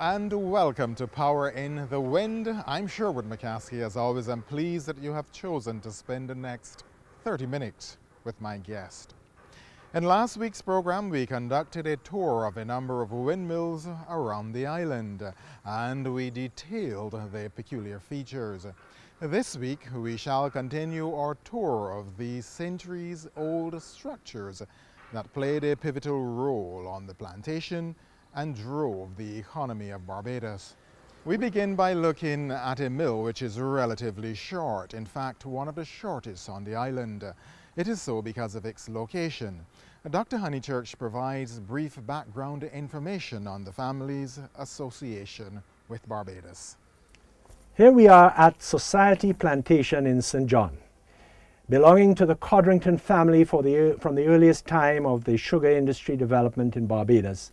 and welcome to Power in the Wind. I'm Sherwood McCaskey. As always, I'm pleased that you have chosen to spend the next 30 minutes with my guest. In last week's program, we conducted a tour of a number of windmills around the island, and we detailed their peculiar features. This week, we shall continue our tour of the centuries-old structures that played a pivotal role on the plantation and drove the economy of Barbados. We begin by looking at a mill which is relatively short, in fact one of the shortest on the island. It is so because of its location. Dr. Honeychurch provides brief background information on the family's association with Barbados. Here we are at Society Plantation in St. John, belonging to the Codrington family from the earliest time of the sugar industry development in Barbados.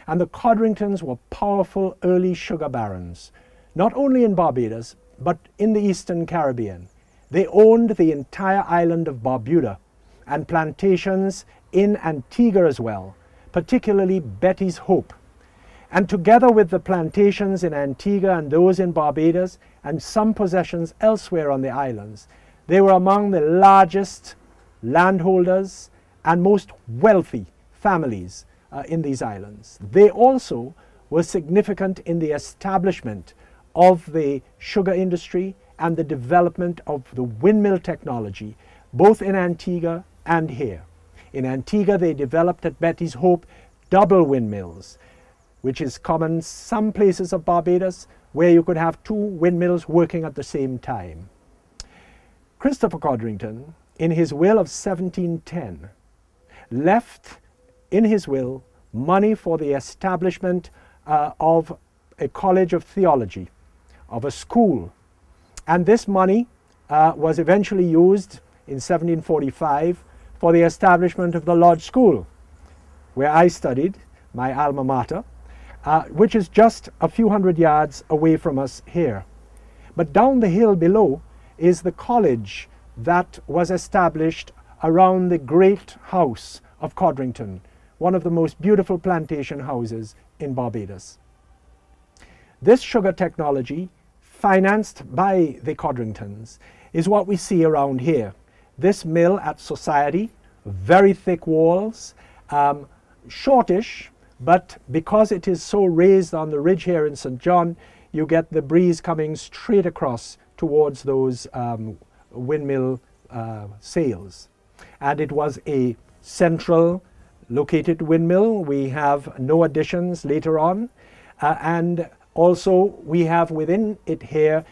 And the Codringtons were powerful early sugar barons, not only in Barbados, but in the Eastern Caribbean. They owned the entire island of Barbuda and plantations in Antigua as well, particularly Betty's Hope. And together with the plantations in Antigua and those in Barbados and some possessions elsewhere on the islands, they were among the largest landholders and most wealthy families in these islands. They also were significant in the establishment of the sugar industry and the development of the windmill technology, both in Antigua and here. In Antigua, they developed at Betty's Hope double windmills, which is common in some places of Barbados where you could have two windmills working at the same time. Christopher Codrington, in his will of 1710, left in his will money for the establishment of a college of theology, of a school. And this money was eventually used in 1745 for the establishment of the Lodge School, where I studied, my alma mater, which is just a few hundred yards away from us here. But down the hill below is the college that was established around the great house of Codrington, one of the most beautiful plantation houses in Barbados. This sugar technology, financed by the Codringtons, is what we see around here. This mill at Society, very thick walls, shortish, but because it is so raised on the ridge here in St. John, you get the breeze coming straight across towards those windmill sails. And it was a central located windmill. We have no additions later on. And also we have within it here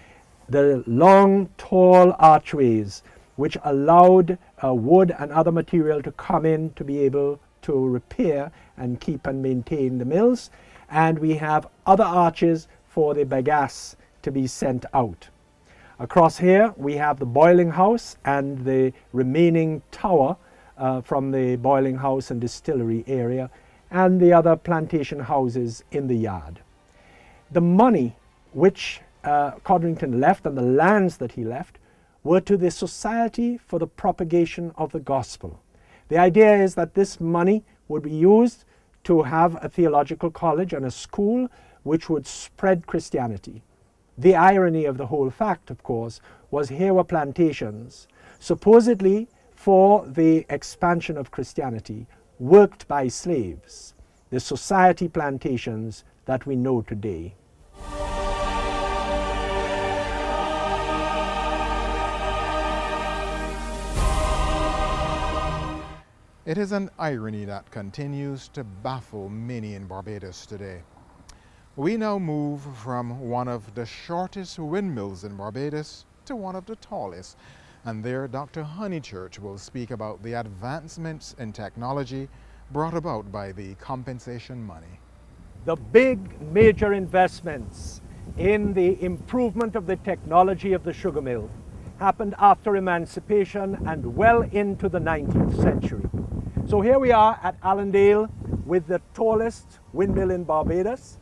the long, tall archways which allowed wood and other material to come in to be able to repair and keep and maintain the mills. And we have other arches for the bagasse to be sent out. Across here we have the boiling house and the remaining tower from the boiling house and distillery area, and the other plantation houses in the yard. The money which Codrington left and the lands that he left were to the Society for the Propagation of the Gospel. The idea is that this money would be used to have a theological college and a school which would spread Christianity. The irony of the whole fact, of course, was here were plantations, supposedly for the expansion of Christianity, worked by slaves, the society plantations that we know today. It is an irony that continues to baffle many in Barbados today. We now move from one of the shortest windmills in Barbados to one of the tallest. And there, Dr. Honeychurch will speak about the advancements in technology brought about by the compensation money. The big major investments in the improvement of the technology of the sugar mill happened after emancipation and well into the 19th century. So here we are at Allendale with the tallest windmill in Barbados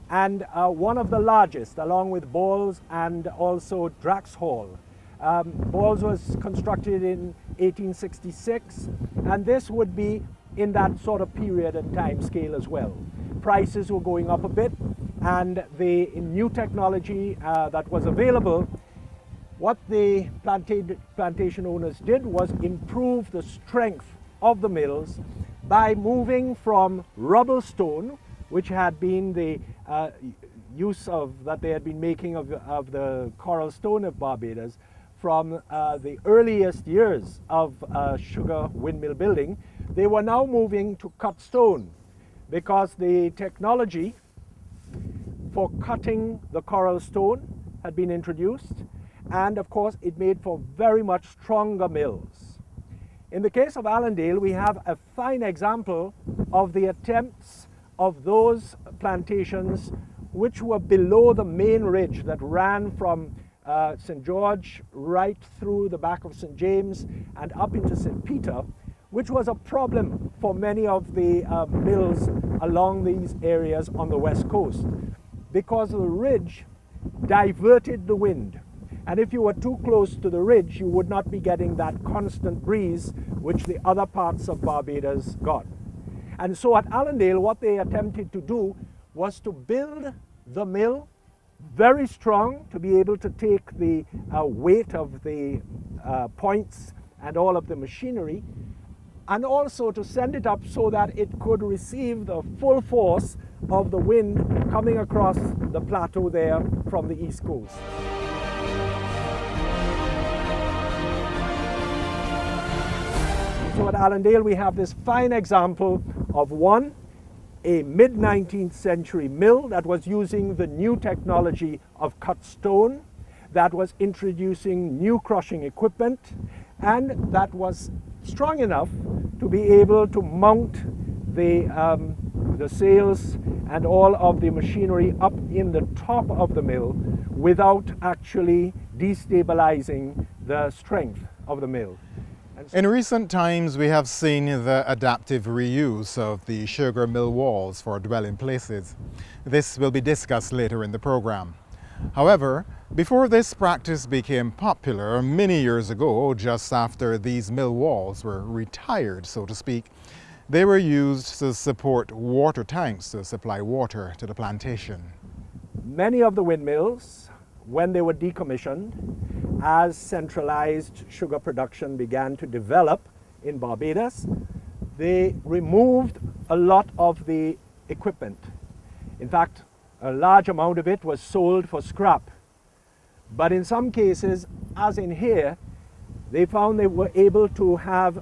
and one of the largest, along with Balls and also Drax Hall. Balls was constructed in 1866, and this would be in that sort of period and time scale as well. Prices were going up a bit, and the new technology that was available, what the plantation owners did was improve the strength of the mills by moving from rubble stone, which had been the use of that they had been making of the coral stone of Barbados from the earliest years of sugar windmill building. They were now moving to cut stone because the technology for cutting the coral stone had been introduced, and of course it made for very much stronger mills. In the case of Allendale, we have a fine example of the attempts of those plantations which were below the main ridge that ran from St. George right through the back of St. James and up into St. Peter, which was a problem for many of the mills along these areas on the west coast, because the ridge diverted the wind. And if you were too close to the ridge, you would not be getting that constant breeze which the other parts of Barbados got. And so at Allendale, what they attempted to do was to build the mill very strong to be able to take the weight of the points and all of the machinery, and also to send it up so that it could receive the full force of the wind coming across the plateau there from the east coast. So at Allendale we have this fine example of a mid-19th century mill that was using the new technology of cut stone, that was introducing new crushing equipment, and that was strong enough to be able to mount the sails and all of the machinery up in the top of the mill without actually destabilizing the strength of the mill. In recent times, we have seen the adaptive reuse of the sugar mill walls for dwelling places. This will be discussed later in the program. However, before this practice became popular many years ago, just after these mill walls were retired, so to speak, they were used to support water tanks to supply water to the plantation. Many of the windmills, when they were decommissioned, as centralized sugar production began to develop in Barbados, they removed a lot of the equipment. In fact, a large amount of it was sold for scrap. But in some cases, as in here, they found they were able to have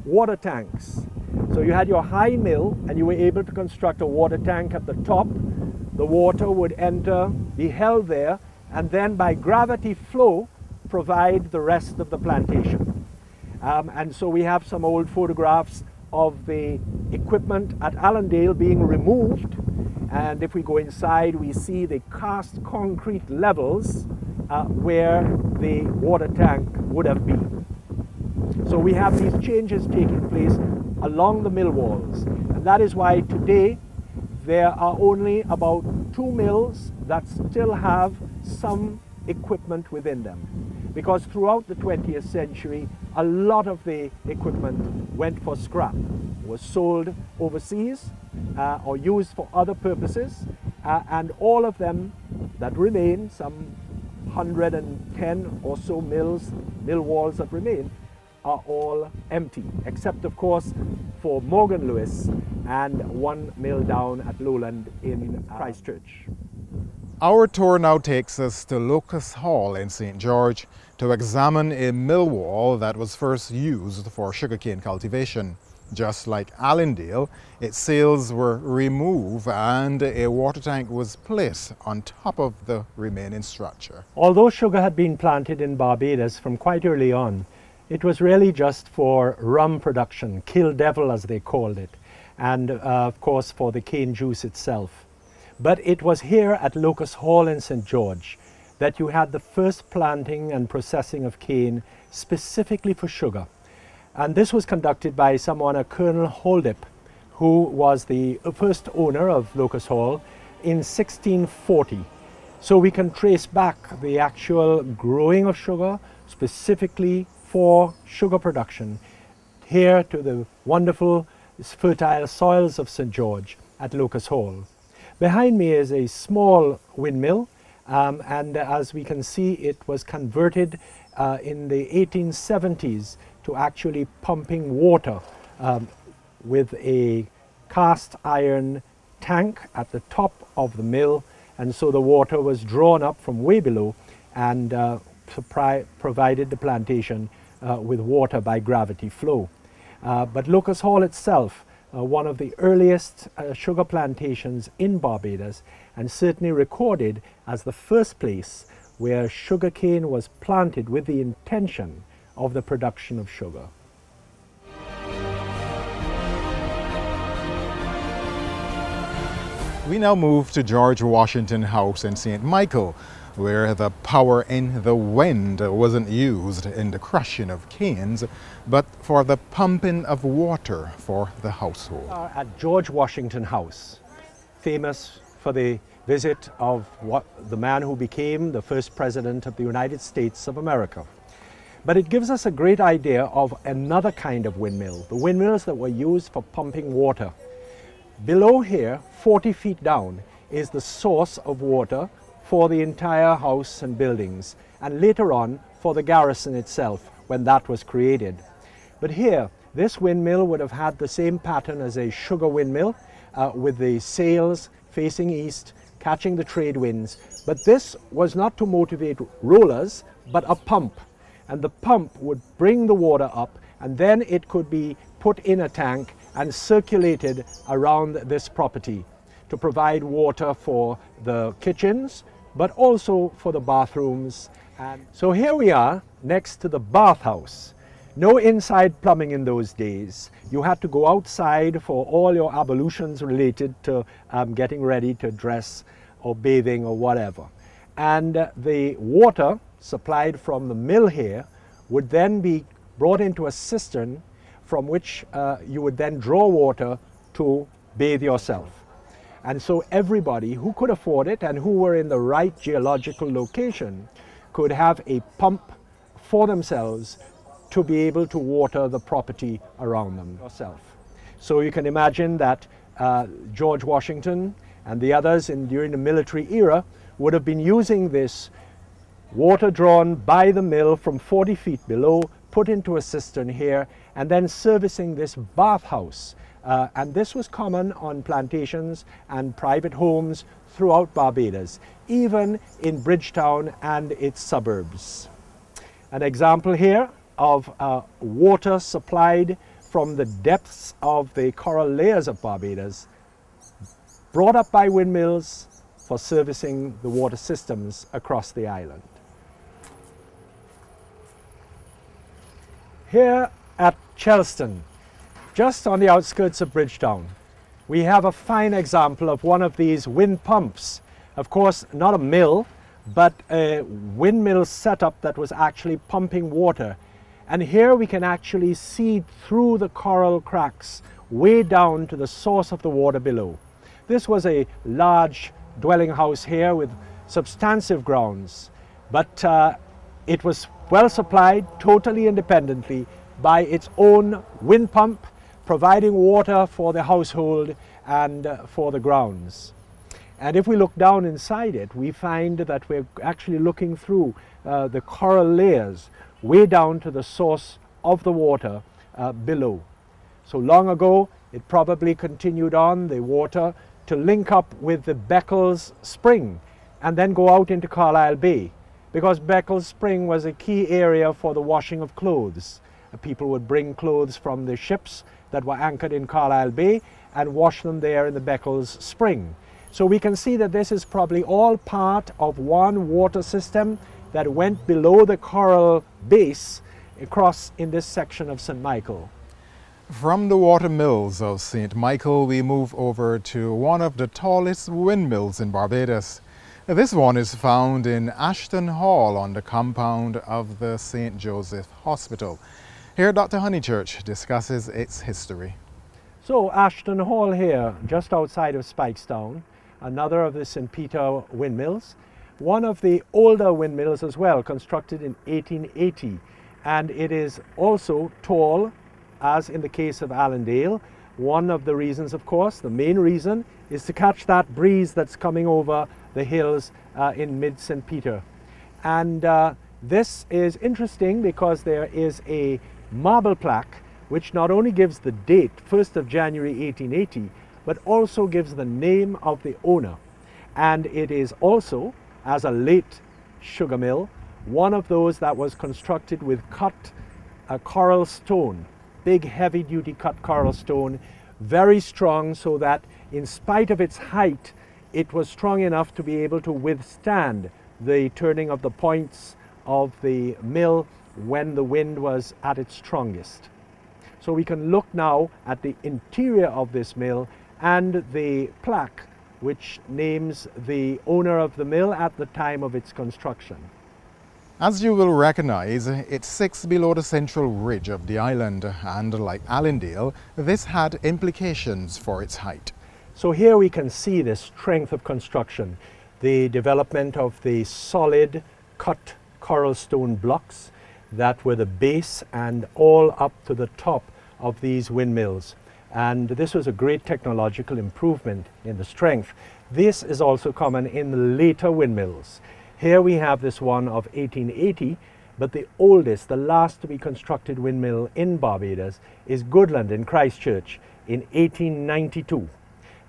water tanks. So you had your high mill and you were able to construct a water tank at the top. The water would enter, be held there, and then by gravity flow provide the rest of the plantation. And so we have some old photographs of the equipment at Allendale being removed, and if we go inside we see the cast concrete levels where the water tank would have been. So we have these changes taking place along the mill walls, and that is why today there are only about 2 mills that still have some equipment within them, because throughout the 20th century a lot of the equipment went for scrap, was sold overseas or used for other purposes, and all of them that remain, some 110 or so mill walls that remain, are all empty, except of course for Morgan Lewis and one mill down at Lowland in Christchurch. Our tour now takes us to Locust Hall in St. George to examine a mill wall that was first used for sugarcane cultivation. Just like Allendale, its sails were removed and a water tank was placed on top of the remaining structure. Although sugar had been planted in Barbados from quite early on, it was really just for rum production, kill devil as they called it, and of course for the cane juice itself. But it was here at Locust Hall in St. George that you had the first planting and processing of cane specifically for sugar. And this was conducted by someone, a Colonel Holdip, who was the first owner of Locust Hall in 1640. So we can trace back the actual growing of sugar specifically for sugar production here to the wonderful fertile soils of St. George at Locust Hall. Behind me is a small windmill, and as we can see, it was converted in the 1870s to actually pumping water with a cast iron tank at the top of the mill, and so the water was drawn up from way below and provided the plantation with water by gravity flow. But Locust Hall itself, one of the earliest sugar plantations in Barbados, and certainly recorded as the first place where sugarcane was planted with the intention of the production of sugar. We now move to George Washington House in St. Michael, where the power in the wind wasn't used in the crushing of canes, but for the pumping of water for the household. At George Washington House, famous for the visit of the man who became the first president of the United States of America. But it gives us a great idea of another kind of windmill, the windmills that were used for pumping water. Below here, 40 feet down, is the source of water for the entire house and buildings, and later on for the garrison itself when that was created. But here, this windmill would have had the same pattern as a sugar windmill, with the sails facing east, catching the trade winds. But this was not to motivate rollers, but a pump. And the pump would bring the water up, and then it could be put in a tank and circulated around this property to provide water for the kitchens, but also for the bathrooms. And so here we are next to the bathhouse. No inside plumbing in those days. You had to go outside for all your ablutions related to getting ready to dress or bathing or whatever. And the water supplied from the mill here would then be brought into a cistern from which you would then draw water to bathe yourself. And so everybody who could afford it and who were in the right geological location could have a pump for themselves to be able to water the property around them yourself. So you can imagine that George Washington and the others during the military era would have been using this water drawn by the mill from 40 feet below, put into a cistern here, and then servicing this bathhouse. And this was common on plantations and private homes throughout Barbados, even in Bridgetown and its suburbs. An example here of water supplied from the depths of the coral layers of Barbados, brought up by windmills for servicing the water systems across the island. Here at Chelston, just on the outskirts of Bridgetown, we have a fine example of one of these wind pumps. Of course, not a mill, but a windmill setup that was actually pumping water. And here we can actually see through the coral cracks way down to the source of the water below. This was a large dwelling house here with substantive grounds, but it was well supplied totally independently by its own wind pump, providing water for the household and for the grounds. And if we look down inside it, we find that we're actually looking through the coral layers way down to the source of the water below. So long ago, it probably continued on the water to link up with the Beccles Spring and then go out into Carlisle Bay, because Beccles Spring was a key area for the washing of clothes. People would bring clothes from the ships that were anchored in Carlisle Bay and wash them there in the Beccles Spring. So we can see that this is probably all part of one water system that went below the coral base across in this section of St. Michael. From the water mills of St. Michael, we move over to one of the tallest windmills in Barbados. This one is found in Ashton Hall on the compound of the St. Joseph Hospital. Here Dr. Honeychurch discusses its history. So Ashton Hall here, just outside of Spikestown, another of the St. Peter windmills, one of the older windmills as well, constructed in 1880. And it is also tall, as in the case of Allendale, One of the reasons, of course, the main reason, is to catch that breeze that's coming over the hills in mid-St. Peter. And this is interesting because there is a marble plaque which not only gives the date, 1st of January 1880, but also gives the name of the owner. And it is also, as a late sugar mill, one of those that was constructed with cut coral stone, big heavy duty cut coral stone, very strong, so that in spite of its height, it was strong enough to be able to withstand the turning of the points of the mill when the wind was at its strongest. So we can look now at the interior of this mill and the plaque which names the owner of the mill at the time of its construction. As you will recognize, it sits below the central ridge of the island, and like Allendale, this had implications for its height. So here we can see the strength of construction, the development of the solid cut coral stone blocks that were the base and all up to the top of these windmills. And this was a great technological improvement in the strength. This is also common in the later windmills. Here we have this one of 1880, but the oldest, the last to be constructed windmill in Barbados is Goodland in Christchurch in 1892.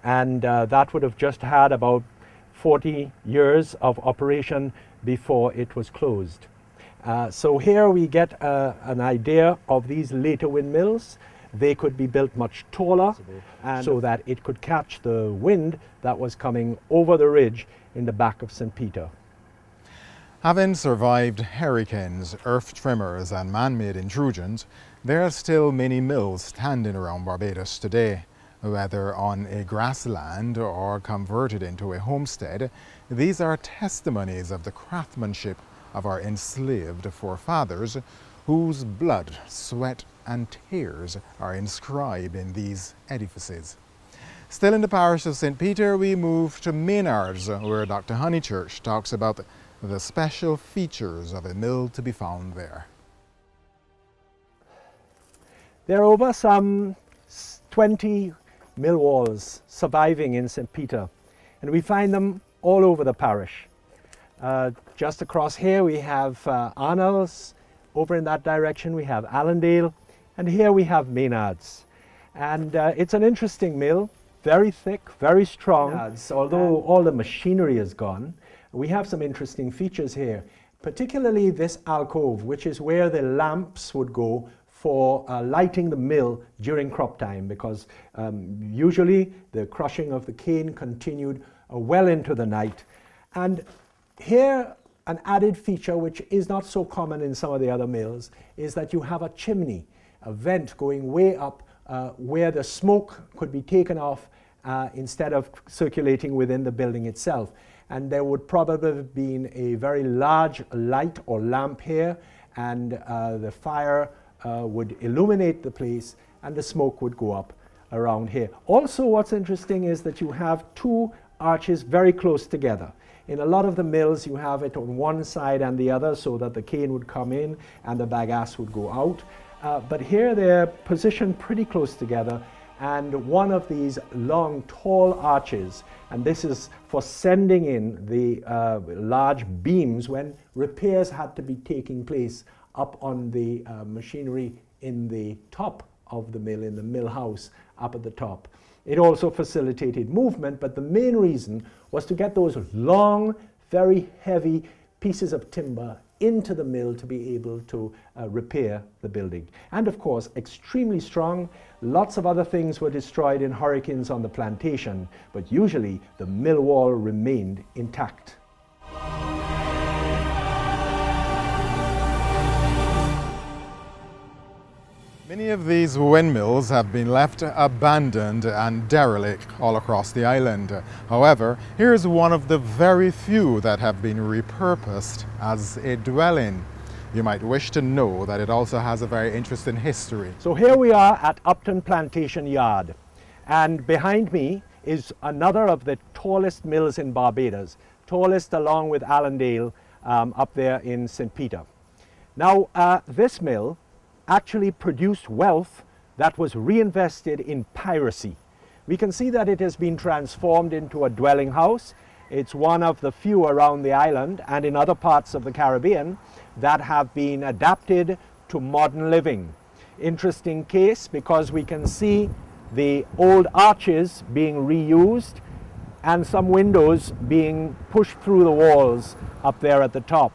And that would have just had about 40 years of operation before it was closed. So here we get an idea of these later windmills. They could be built much taller and so that it could catch the wind that was coming over the ridge in the back of St. Peter. Having survived hurricanes, earth tremors and man-made intrusions, there are still many mills standing around Barbados today. Whether on a grassland or converted into a homestead, these are testimonies of the craftsmanship of our enslaved forefathers, whose blood, sweat and tears are inscribed in these edifices. Still in the parish of St. Peter, we move to Maynards, where Dr. Honeychurch talks about the special features of a mill to be found there. There are over some 20 mill walls surviving in St. Peter, and we find them all over the parish. Just across here we have Arnolds, over in that direction we have Allendale, and here we have Maynards. And it's an interesting mill, very thick, very strong. Although all the machinery is gone, we have some interesting features here, particularly this alcove, which is where the lamps would go for lighting the mill during crop time, because usually the crushing of the cane continued well into the night. And here, an added feature which is not so common in some of the other mills is that you have a chimney, a vent going way up where the smoke could be taken off instead of circulating within the building itself. And there would probably have been a very large light or lamp here, and the fire would illuminate the place and the smoke would go up around here. Also, what's interesting is that you have two arches very close together. In a lot of the mills you have it on one side and the other so that the cane would come in and the bagasse would go out. But here they're positioned pretty close together, and one of these long tall arches, and this is for sending in the large beams when repairs had to be taking place up on the machinery in the top of the mill, in the mill house up at the top. It also facilitated movement, but the main reason was to get those long, very heavy pieces of timber into the mill to be able to repair the building. And of course, extremely strong. Lots of other things were destroyed in hurricanes on the plantation, but usually the mill wall remained intact. Many of these windmills have been left abandoned and derelict all across the island. However, here's one of the very few that have been repurposed as a dwelling. You might wish to know that it also has a very interesting history. So here we are at Upton Plantation Yard, and behind me is another of the tallest mills in Barbados, tallest along with Allendale up there in St. Peter. Now this mill actually produced wealth that was reinvested in piracy. We can see that it has been transformed into a dwelling house. It's one of the few around the island and in other parts of the Caribbean that have been adapted to modern living. Interesting case because we can see the old arches being reused and some windows being pushed through the walls up there at the top.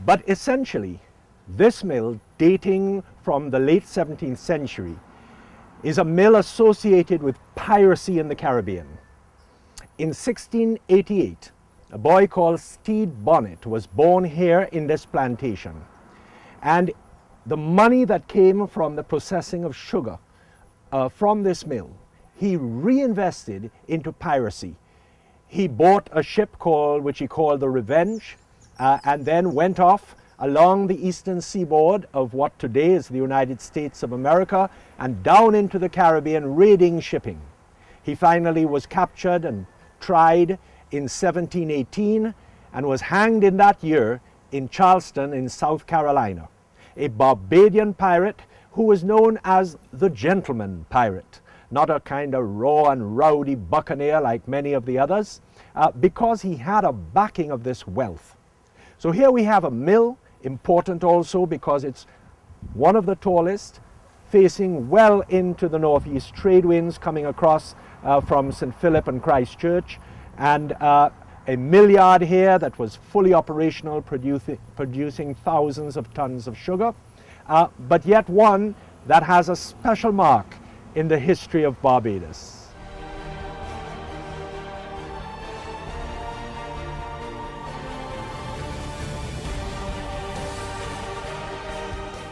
But essentially, this mill, dating from the late 17th century, is a mill associated with piracy in the Caribbean. In 1688, a boy called Stede Bonnet was born here in this plantation. And the money that came from the processing of sugar from this mill, he reinvested into piracy. He bought a ship which he called the Revenge, and then went off along the eastern seaboard of what today is the United States of America and down into the Caribbean raiding shipping. He finally was captured and tried in 1718 and was hanged in that year in Charleston in South Carolina. A Barbadian pirate who was known as the gentleman pirate, not a kind of raw and rowdy buccaneer like many of the others, because he had a backing of this wealth. So here we have a mill, important also because it's one of the tallest, facing well into the northeast trade winds coming across from St. Philip and Christchurch, and a mill yard here that was fully operational, producing thousands of tons of sugar, but yet one that has a special mark in the history of Barbados.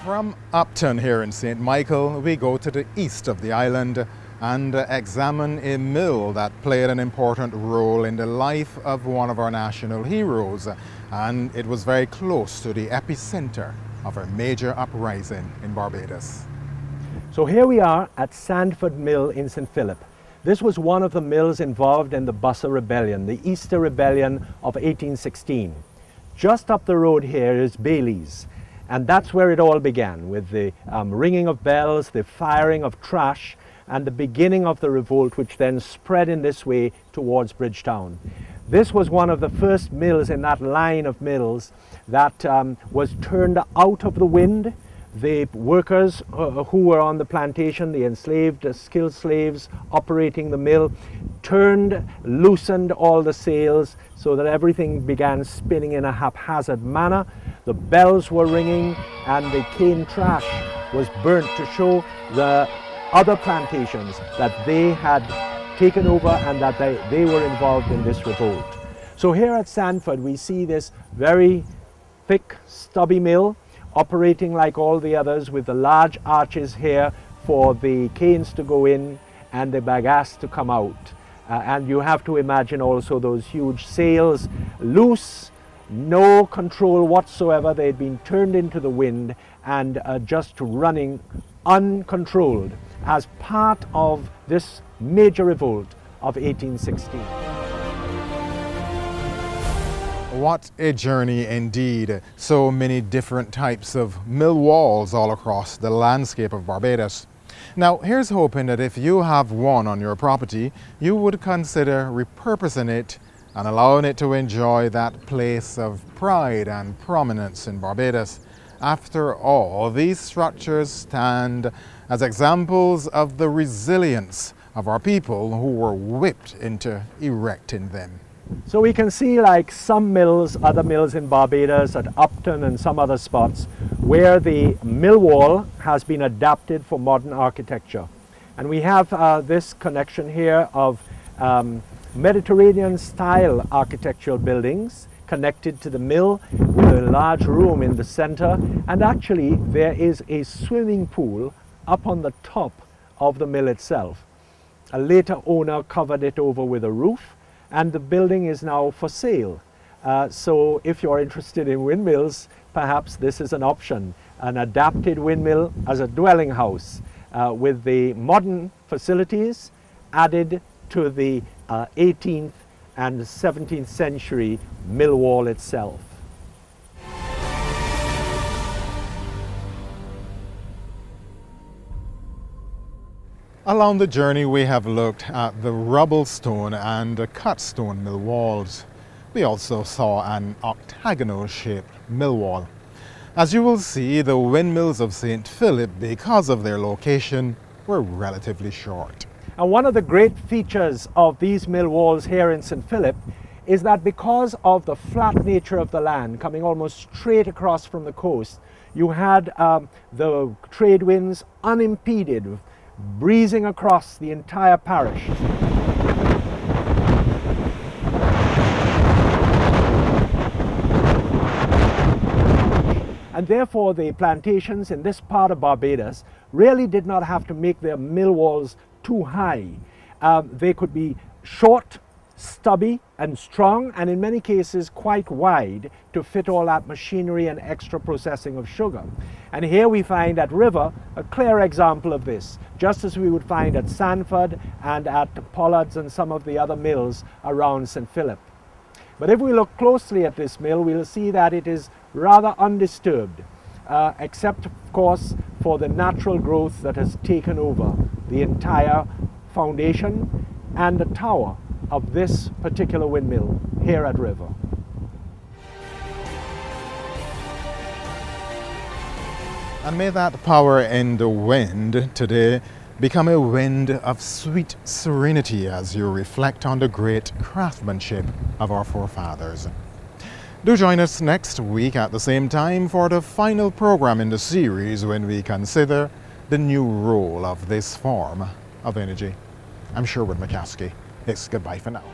From Upton here in St. Michael, we go to the east of the island and examine a mill that played an important role in the life of one of our national heroes, and it was very close to the epicenter of a major uprising in Barbados. So here we are at Sandford Mill in St. Philip. This was one of the mills involved in the Bussa Rebellion, the Easter Rebellion of 1816. Just up the road here is Bailey's. And that's where it all began, with the ringing of bells, the firing of trash, and the beginning of the revolt, which then spread in this way towards Bridgetown. This was one of the first mills in that line of mills that was turned out of the wind. The workers who were on the plantation, the enslaved skilled slaves operating the mill, loosened all the sails so that everything began spinning in a haphazard manner. The bells were ringing and the cane trash was burnt to show the other plantations that they had taken over and that they were involved in this revolt. So here at Sandford we see this very thick, stubby mill operating like all the others, with the large arches here for the canes to go in and the bagasse to come out. And you have to imagine also those huge sails, loose, no control whatsoever. They had been turned into the wind and just running uncontrolled as part of this major revolt of 1816. What a journey indeed. So many different types of mill walls all across the landscape of Barbados. Now, here's hoping that if you have one on your property, you would consider repurposing it and allowing it to enjoy that place of pride and prominence in Barbados. After all, these structures stand as examples of the resilience of our people who were whipped into erecting them. So we can see, like some mills, other mills in Barbados, at Upton and some other spots, where the mill wall has been adapted for modern architecture. And we have this connection here of Mediterranean style architectural buildings connected to the mill with a large room in the center, and actually there is a swimming pool up on the top of the mill itself. A later owner covered it over with a roof, and the building is now for sale. So if you're interested in windmills, perhaps this is an option, an adapted windmill as a dwelling house with the modern facilities added to the 18th and 17th century mill wall itself. Along the journey we have looked at the rubble stone and cut stone mill walls. We also saw an octagonal shaped mill wall. As you will see, the windmills of St. Philip, because of their location, were relatively short. And one of the great features of these mill walls here in St. Philip is that because of the flat nature of the land coming almost straight across from the coast, you had the trade winds unimpeded, breezing across the entire parish. And therefore the plantations in this part of Barbados really did not have to make their mill walls too high. They could be short, stubby and strong, and in many cases quite wide to fit all that machinery and extra processing of sugar. And here we find at River a clear example of this, just as we would find at Sanford and at Pollard's and some of the other mills around St. Philip. But if we look closely at this mill, we'll see that it is rather undisturbed, except of course for the natural growth that has taken over the entire foundation and the tower of this particular windmill here at River. And may that power in the wind today become a wind of sweet serenity as you reflect on the great craftsmanship of our forefathers. Do join us next week at the same time for the final program in the series when we consider the new role of this form of energy. I'm Sherwood McCaskey. It's goodbye for now.